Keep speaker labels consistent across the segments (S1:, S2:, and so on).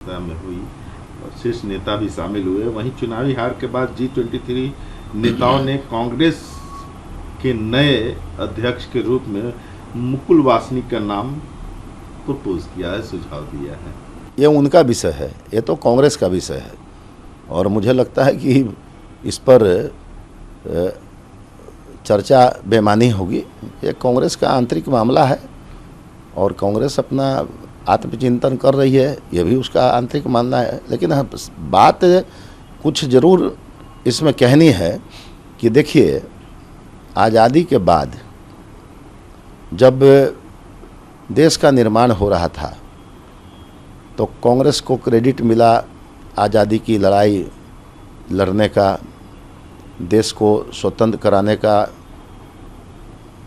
S1: में हुई और शीर्ष नेता भी शामिल हुए। वहीं चुनावी हार के बाद G23 नेताओं ने कांग्रेस के नए अध्यक्ष के रूप में मुकुल वासनिक का नाम प्रपोज किया है, सुझाव दिया है।
S2: ये उनका विषय है, ये तो कांग्रेस का विषय है और मुझे लगता है कि इस पर चर्चा बेमानी होगी। ये कांग्रेस का आंतरिक मामला है और कांग्रेस अपना आत्मचिंतन कर रही है, ये भी उसका आंतरिक मानना है। लेकिन बात कुछ ज़रूर इसमें कहनी है कि देखिए, आज़ादी के बाद जब देश का निर्माण हो रहा था तो कांग्रेस को क्रेडिट मिला आज़ादी की लड़ाई लड़ने का, देश को स्वतंत्र कराने का।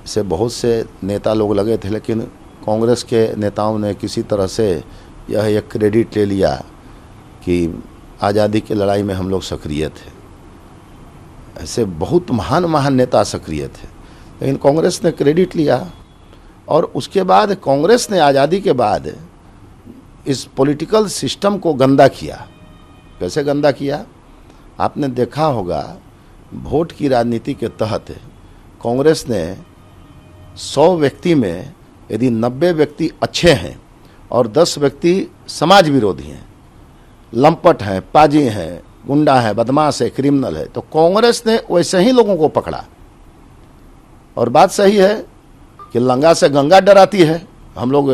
S2: से बहुत से नेता लोग लगे थे, लेकिन कांग्रेस के नेताओं ने किसी तरह से यह एक क्रेडिट ले लिया कि आज़ादी की लड़ाई में हम लोग सक्रिय थे। ऐसे बहुत महान महान नेता सक्रिय थे, लेकिन कांग्रेस ने क्रेडिट लिया। और उसके बाद कांग्रेस ने आज़ादी के बाद इस पॉलिटिकल सिस्टम को गंदा किया। कैसे गंदा किया? आपने देखा होगा, वोट की राजनीति के तहत कांग्रेस ने 100 व्यक्ति में यदि 90 व्यक्ति अच्छे हैं और 10 व्यक्ति समाज विरोधी हैं, लंपट हैं, पाजी हैं, गुंडा है, बदमाश है, क्रिमिनल है, तो कांग्रेस ने वैसे ही लोगों को पकड़ा। और बात सही है कि लंगा से गंगा डराती है। हम लोग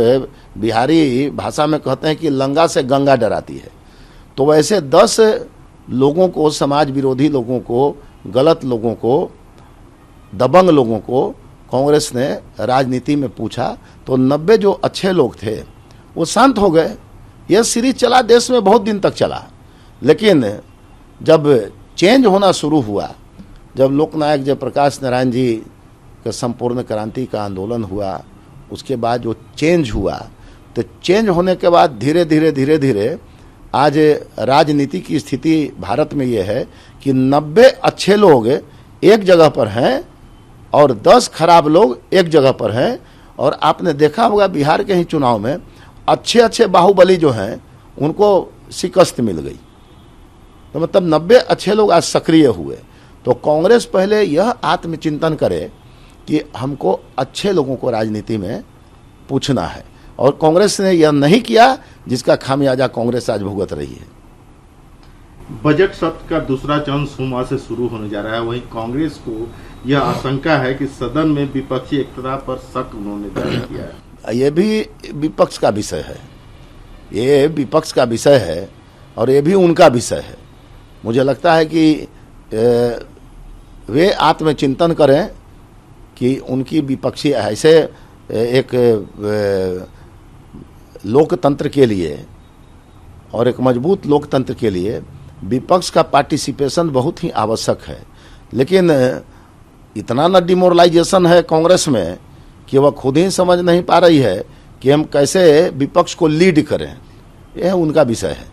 S2: बिहारी भाषा में कहते हैं कि लंगा से गंगा डराती है। तो वैसे 10 लोगों को, समाज विरोधी लोगों को, गलत लोगों को, दबंग लोगों को कांग्रेस ने राजनीति में पूछा तो 90 जो अच्छे लोग थे वो शांत हो गए। यह सीरीज चला, देश में बहुत दिन तक चला। लेकिन जब चेंज होना शुरू हुआ, जब लोकनायक जयप्रकाश नारायण जी का संपूर्ण क्रांति का आंदोलन हुआ, उसके बाद जो चेंज हुआ, तो चेंज होने के बाद धीरे धीरे आज राजनीति की स्थिति भारत में ये है कि 90 अच्छे लोग एक जगह पर हैं और 10 खराब लोग एक जगह पर हैं। और आपने देखा होगा बिहार के ही चुनाव में अच्छे बाहुबली जो हैं उनको शिकस्त मिल गई। तो मतलब 90 अच्छे लोग आज सक्रिय हुए। तो कांग्रेस पहले यह आत्मचिंतन करे कि हमको अच्छे लोगों को राजनीति में पूछना है, और कांग्रेस ने यह नहीं किया, जिसका खामियाजा कांग्रेस आज भुगत रही है।
S1: बजट सत्र का दूसरा चरण सोमवार से शुरू होने जा रहा है। वहीं कांग्रेस को यह आशंका है कि सदन में विपक्षी एकता पर शक उन्होंने जाहिर किया है।
S2: ये भी विपक्ष का विषय है, ये विपक्ष का विषय है और ये भी उनका विषय है। मुझे लगता है कि वे आत्मचिंतन करें कि उनकी विपक्षी ऐसे एक लोकतंत्र के लिए और एक मजबूत लोकतंत्र के लिए विपक्ष का पार्टिसिपेशन बहुत ही आवश्यक है। लेकिन इतना न डिमोरलाइजेशन है कांग्रेस में कि वह खुद ही समझ नहीं पा रही है कि हम कैसे विपक्ष को लीड करें। यह उनका विषय है।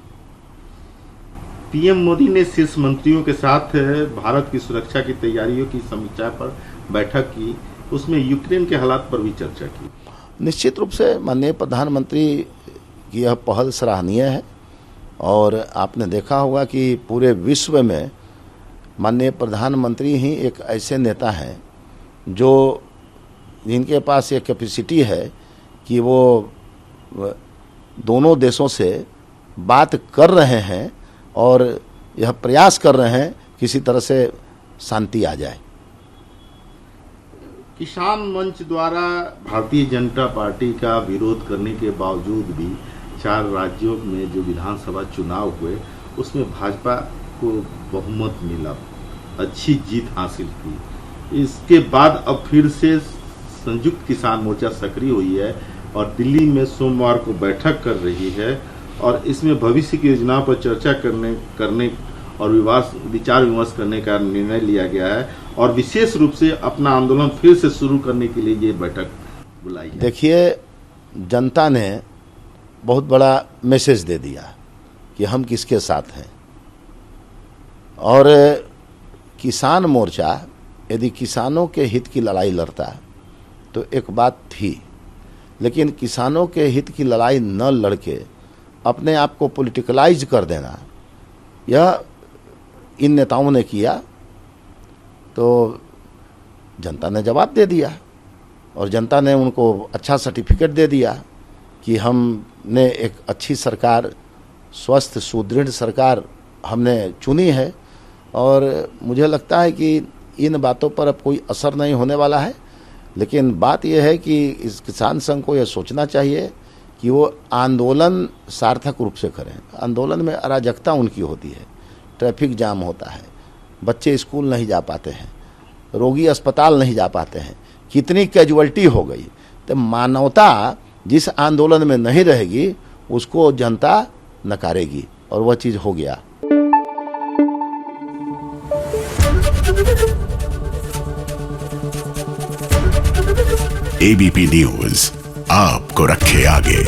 S1: पीएम मोदी ने शीर्ष मंत्रियों के साथ भारत की सुरक्षा की तैयारियों की समीक्षा पर बैठक की। उसमें यूक्रेन के हालात पर भी चर्चा की।
S2: निश्चित रूप से माननीय प्रधानमंत्री की यह पहल सराहनीय है और आपने देखा होगा कि पूरे विश्व में माननीय प्रधानमंत्री ही एक ऐसे नेता हैं जो जिनके पास ये कैपेसिटी है कि वो दोनों देशों से बात कर रहे हैं और यह प्रयास कर रहे हैं किसी तरह से शांति आ जाए।
S1: किसान मंच द्वारा भारतीय जनता पार्टी का विरोध करने के बावजूद भी 4 राज्यों में जो विधानसभा चुनाव हुए उसमें भाजपा को बहुमत मिला, अच्छी जीत हासिल की। इसके बाद अब फिर से संयुक्त किसान मोर्चा सक्रिय हुई है और दिल्ली में सोमवार को बैठक कर रही है और इसमें भविष्य की योजनाओं पर चर्चा करने और विचार विमर्श करने का निर्णय लिया गया है और विशेष रूप से अपना आंदोलन फिर से शुरू करने के लिए ये बैठक बुलाई है।
S2: देखिए, जनता ने बहुत बड़ा मैसेज दे दिया कि हम किसके साथ हैं। और किसान मोर्चा यदि किसानों के हित की लड़ाई लड़ता तो एक बात थी, लेकिन किसानों के हित की लड़ाई न लड़के अपने आप को पॉलिटिकलाइज कर देना, यह इन नेताओं ने किया तो जनता ने जवाब दे दिया और जनता ने उनको अच्छा सर्टिफिकेट दे दिया कि हमने एक अच्छी सरकार, स्वस्थ सुदृढ़ सरकार हमने चुनी है। और मुझे लगता है कि इन बातों पर अब कोई असर नहीं होने वाला है। लेकिन बात यह है कि इस किसान संघ को यह सोचना चाहिए कि वो आंदोलन सार्थक रूप से करें। आंदोलन में अराजकता उनकी होती है, ट्रैफिक जाम होता है, बच्चे स्कूल नहीं जा पाते हैं, रोगी अस्पताल नहीं जा पाते हैं, कितनी कैजुअल्टी हो गई। तो मानवता जिस आंदोलन में नहीं रहेगी उसको जनता नकारेगी और वह चीज़ हो गया।
S3: एबीपी न्यूज आपको रखे आगे।